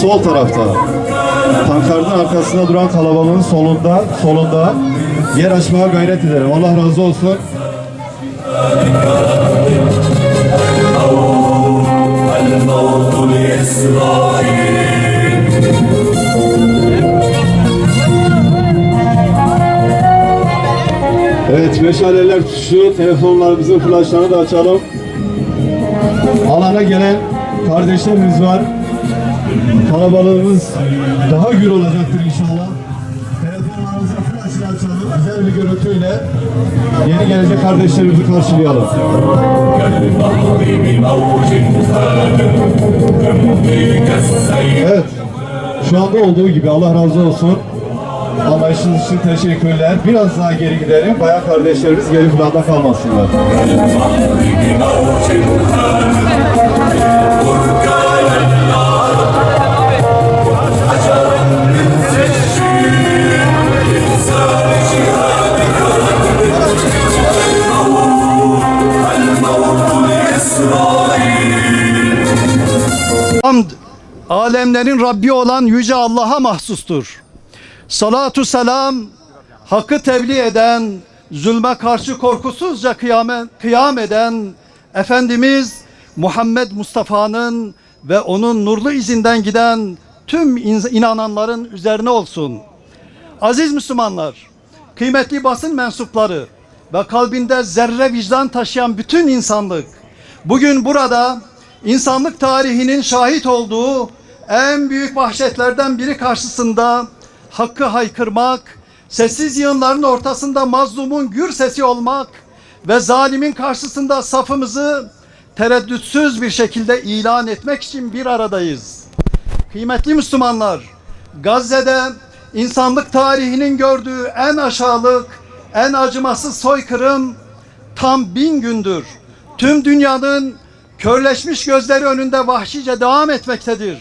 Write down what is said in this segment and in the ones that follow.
sol tarafta. Pankartın arkasında duran kalabalığın solunda yer açmaya gayret edelim. Allah razı olsun. Evet, meşaleler tutuşu, telefonlarımızın flaşlarını da açalım. Alana gelen kardeşlerimiz var. Kalabalığımız daha gür olacaktır inşallah. Telefonlarımızın flaşını açalım. Güzel bir görüntüyle yeni gelecek kardeşlerimizi karşılayalım. Evet, şu anda olduğu gibi Allah razı olsun. Anlayışınız için teşekkürler. Biraz daha geri gidelim. Bayan kardeşlerimiz geri planda kalmasınlar. Hamd, alemlerin Rabbi olan Yüce Allah'a mahsustur. Salatu selam, hakkı tebliğ eden, zulme karşı korkusuzca kıyam eden Efendimiz Muhammed Mustafa'nın ve onun nurlu izinden giden tüm inananların üzerine olsun. Aziz Müslümanlar, kıymetli basın mensupları ve kalbinde zerre vicdan taşıyan bütün insanlık, bugün burada insanlık tarihinin şahit olduğu en büyük vahşetlerden biri karşısında hakkı haykırmak, sessiz yığınların ortasında mazlumun gür sesi olmak ve zalimin karşısında safımızı tereddütsüz bir şekilde ilan etmek için bir aradayız. Kıymetli Müslümanlar, Gazze'de insanlık tarihinin gördüğü en aşağılık, en acımasız soykırım tam 1000 gündür tüm dünyanın körleşmiş gözleri önünde vahşice devam etmektedir.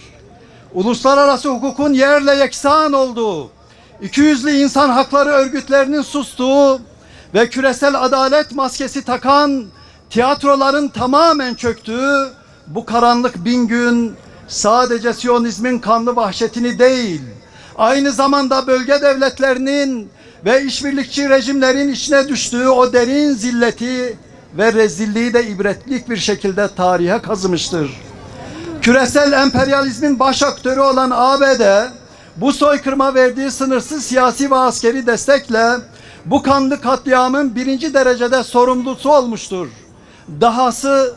Uluslararası hukukun yerle yeksan olduğu, ikiyüzlü insan hakları örgütlerinin sustuğu ve küresel adalet maskesi takan tiyatroların tamamen çöktüğü bu karanlık 1000 gün sadece Siyonizmin kanlı vahşetini değil, aynı zamanda bölge devletlerinin ve işbirlikçi rejimlerin içine düştüğü o derin zilleti ve rezilliği de ibretlik bir şekilde tarihe kazımıştır. Küresel emperyalizmin baş aktörü olan ABD, bu soykırıma verdiği sınırsız siyasi ve askeri destekle bu kanlı katliamın birinci derecede sorumlusu olmuştur. Dahası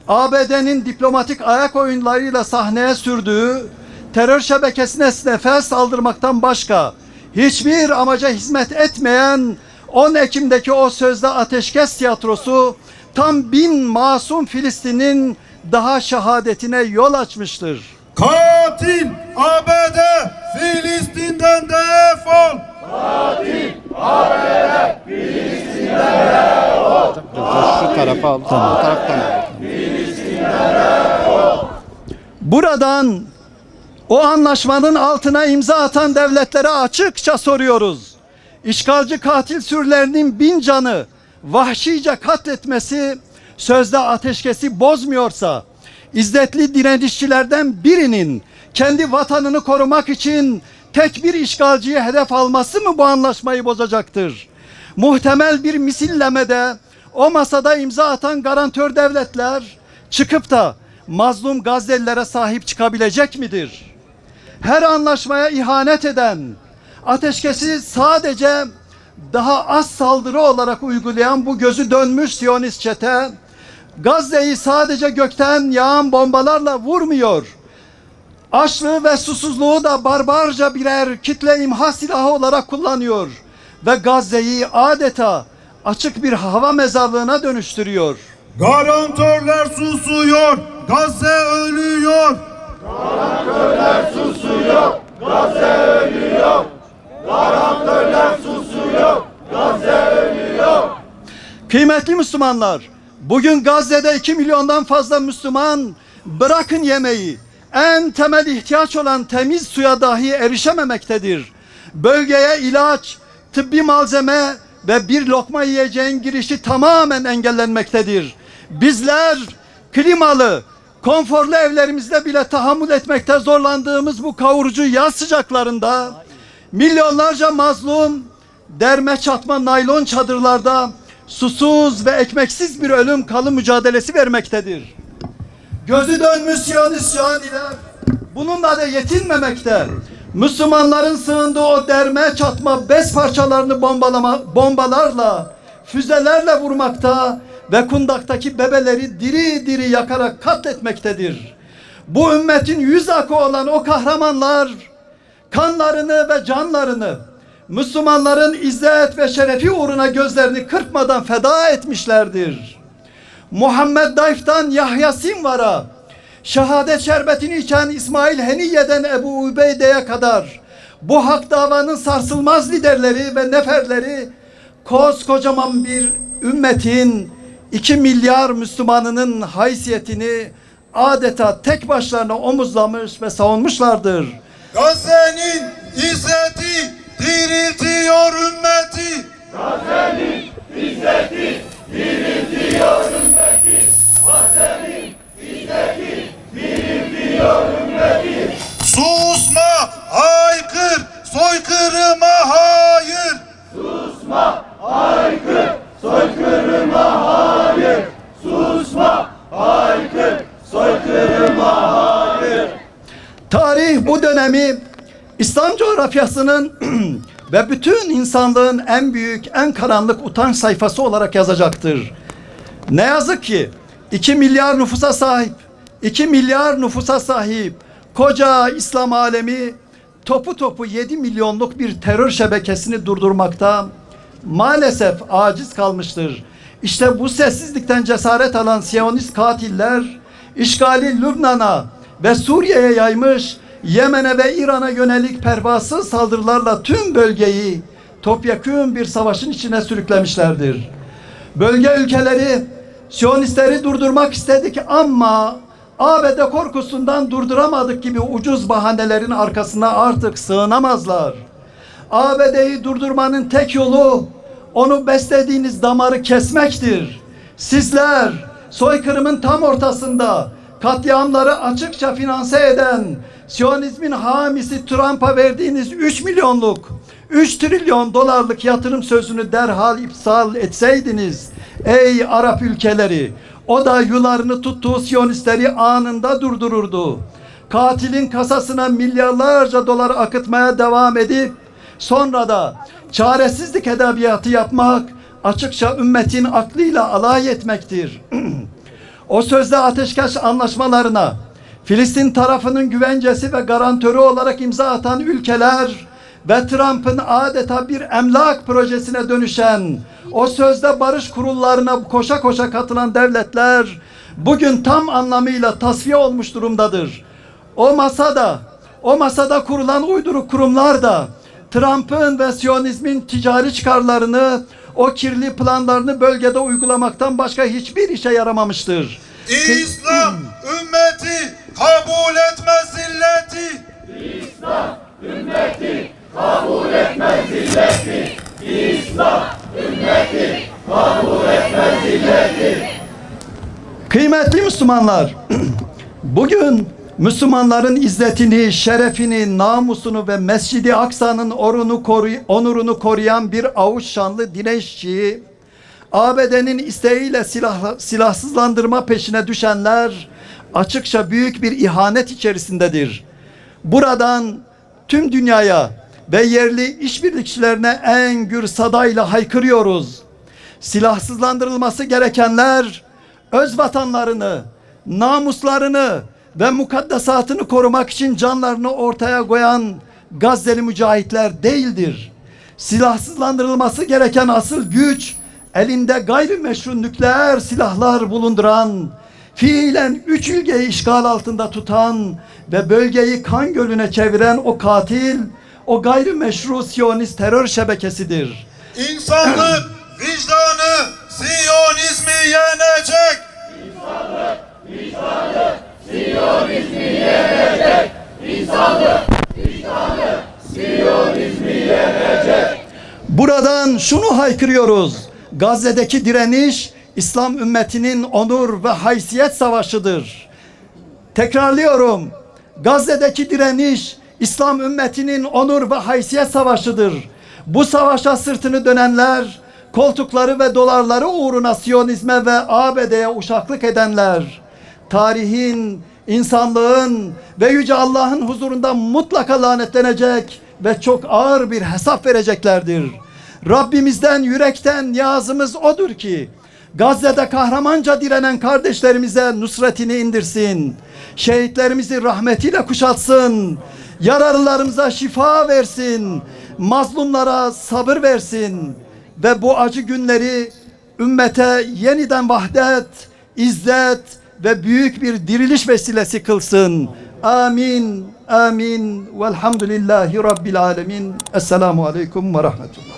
ABD'nin diplomatik ayak oyunlarıyla sahneye sürdüğü terör şebekesine nefes saldırmaktan başka hiçbir amaca hizmet etmeyen 10 Ekim'deki o sözde ateşkes tiyatrosu tam 1000 masum Filistin'in daha şehadetine yol açmıştır. Katil ABD Filistin'den defol! Katil ABD Filistin'den defol! Şu tarafa al. Tamam. O taraftan al. Filistin'den defol! Buradan o anlaşmanın altına imza atan devletlere açıkça soruyoruz. İşgalci katil sürülerinin 1000 canı vahşice katletmesi sözde ateşkesi bozmuyorsa, İzzetli direnişçilerden birinin kendi vatanını korumak için tek bir işgalciyi hedef alması mı bu anlaşmayı bozacaktır? Muhtemel bir misillemede o masada imza atan garantör devletler çıkıp da mazlum Gazze'lilere sahip çıkabilecek midir? Her anlaşmaya ihanet eden, ateşkesi sadece daha az saldırı olarak uygulayan bu gözü dönmüş Siyonist çete, Gazze'yi sadece gökten yağan bombalarla vurmuyor. Açlığı ve susuzluğu da barbarca birer kitle imha silahı olarak kullanıyor. Ve Gazze'yi adeta açık bir hava mezarlığına dönüştürüyor. Garantörler susuyor, Gazze ölüyor. Garantörler susuyor, Gazze ölüyor. Garantörler susuyor, Gazze ölüyor. Kıymetli Müslümanlar, bugün Gazze'de 2 milyondan fazla Müslüman bırakın yemeği, en temel ihtiyaç olan temiz suya dahi erişememektedir. Bölgeye ilaç, tıbbi malzeme ve bir lokma yiyeceğin girişi tamamen engellenmektedir. Bizler klimalı, konforlu evlerimizde bile tahammül etmekte zorlandığımız bu kavurucu yaz sıcaklarında milyonlarca mazlum derme çatma naylon çadırlarda susuz ve ekmeksiz bir ölüm kalım mücadelesi vermektedir. Gözü dönmüş Siyonist caniler bununla da yetinmemekte. Müslümanların sığındığı o derme çatma bez parçalarını bombalarla, füzelerle vurmakta ve kundaktaki bebeleri diri diri yakarak katletmektedir. Bu ümmetin yüz akı olan o kahramanlar kanlarını ve canlarını Müslümanların izzet ve şerefi uğruna gözlerini kırpmadan feda etmişlerdir. Muhammed Dayf'tan Yahya Sinvar'a, şehadet şerbetini içen İsmail Heniye'den Ebu Ubeyde'ye kadar bu hak davanın sarsılmaz liderleri ve neferleri koskocaman bir ümmetin 2 milyar Müslümanının haysiyetini adeta tek başlarına omuzlamış ve savunmuşlardır. Gazze'nin izzeti diriltiyor ümmeti. Gazze'nin izzeti diriltiyor ümmeti. Gazze'nin izzeti diriltiyor ümmeti. Susma, haykır, soykırıma hayır. Susma, haykır, soykırıma hayır. Susma, haykır, soykırıma hayır. Tarih bu dönemi İslam coğrafyasının ve bütün insanlığın en büyük, en karanlık utanç sayfası olarak yazacaktır. Ne yazık ki 2 milyar nüfusa sahip koca İslam alemi topu 7 milyonluk bir terör şebekesini durdurmakta maalesef aciz kalmıştır. İşte bu sessizlikten cesaret alan Siyonist katiller işgali Lübnan'a ve Suriye'ye yaymış, Yemen'e ve İran'a yönelik pervasız saldırılarla tüm bölgeyi topyekün bir savaşın içine sürüklemişlerdir. Bölge ülkeleri Siyonistleri durdurmak istedik ama ABD korkusundan durduramadık gibi ucuz bahanelerin arkasına artık sığınamazlar. ABD'yi durdurmanın tek yolu onu beslediğiniz damarı kesmektir. Sizler soykırımın tam ortasında katliamları açıkça finanse eden Siyonizmin hamisi Trump'a verdiğiniz 3 trilyon dolarlık yatırım sözünü derhal iptal etseydiniz ey Arap ülkeleri, o da yularını tuttuğu Siyonistleri anında durdururdu. Katilin kasasına milyarlarca dolar akıtmaya devam edip sonra da çaresizlik edebiyatı yapmak açıkça ümmetin aklıyla alay etmektir. O sözde ateşkes anlaşmalarına Filistin tarafının güvencesi ve garantörü olarak imza atan ülkeler ve Trump'ın adeta bir emlak projesine dönüşen o sözde barış kurullarına koşa koşa katılan devletler bugün tam anlamıyla tasfiye olmuş durumdadır. O masada kurulan uyduruk kurumlar da Trump'ın ve Siyonizmin ticari çıkarlarını, o kirli planlarını bölgede uygulamaktan başka hiçbir işe yaramamıştır. İslam ümmeti kabul etmez zilleti. İslam ümmeti kabul etmez zilleti. İslam ümmeti kabul etmez zilleti. Kıymetli Müslümanlar, bugün Müslümanların izzetini, şerefini, namusunu ve Mescid-i Aksa'nın onurunu koruyan bir avuç şanlı direnişçiyi ABD'nin isteğiyle silahsızlandırma peşine düşenler açıkça büyük bir ihanet içerisindedir. Buradan tüm dünyaya ve yerli işbirlikçilerine en gür sadayla haykırıyoruz. Silahsızlandırılması gerekenler öz vatanlarını, namuslarını ve mukaddesatını korumak için canlarını ortaya koyan Gazze'li mücahitler değildir. Silahsızlandırılması gereken asıl güç elinde gayrimeşru nükleer silahlar bulunduran, fiilen 3 ülkeyi işgal altında tutan ve bölgeyi kan gölüne çeviren o katil, o gayrimeşru Siyonist terör şebekesidir. İnsanlık vicdanı Siyonizmi yenecek. İnsanlık vicdanı Siyonizmi yenecek. İnsanlık vicdanı Siyonizmi yenecek. Buradan şunu haykırıyoruz: Gazze'deki direniş İslam ümmetinin onur ve haysiyet savaşıdır. Tekrarlıyorum. Gazze'deki direniş İslam ümmetinin onur ve haysiyet savaşıdır. Bu savaşa sırtını dönenler, koltukları ve dolarları uğruna Siyonizme ve ABD'ye uşaklık edenler, tarihin, insanlığın ve Yüce Allah'ın huzurunda mutlaka lanetlenecek ve çok ağır bir hesap vereceklerdir. Rabbimizden yürekten niyazımız odur ki Gazze'de kahramanca direnen kardeşlerimize nusretini indirsin. Şehitlerimizi rahmetiyle kuşatsın. Yaralılarımıza şifa versin. Mazlumlara sabır versin. Ve bu acı günleri ümmete yeniden vahdet, izzet ve büyük bir diriliş vesilesi kılsın. Amin, amin. Velhamdülillahi Rabbil alemin. Esselamu aleyküm ve rahmetullah.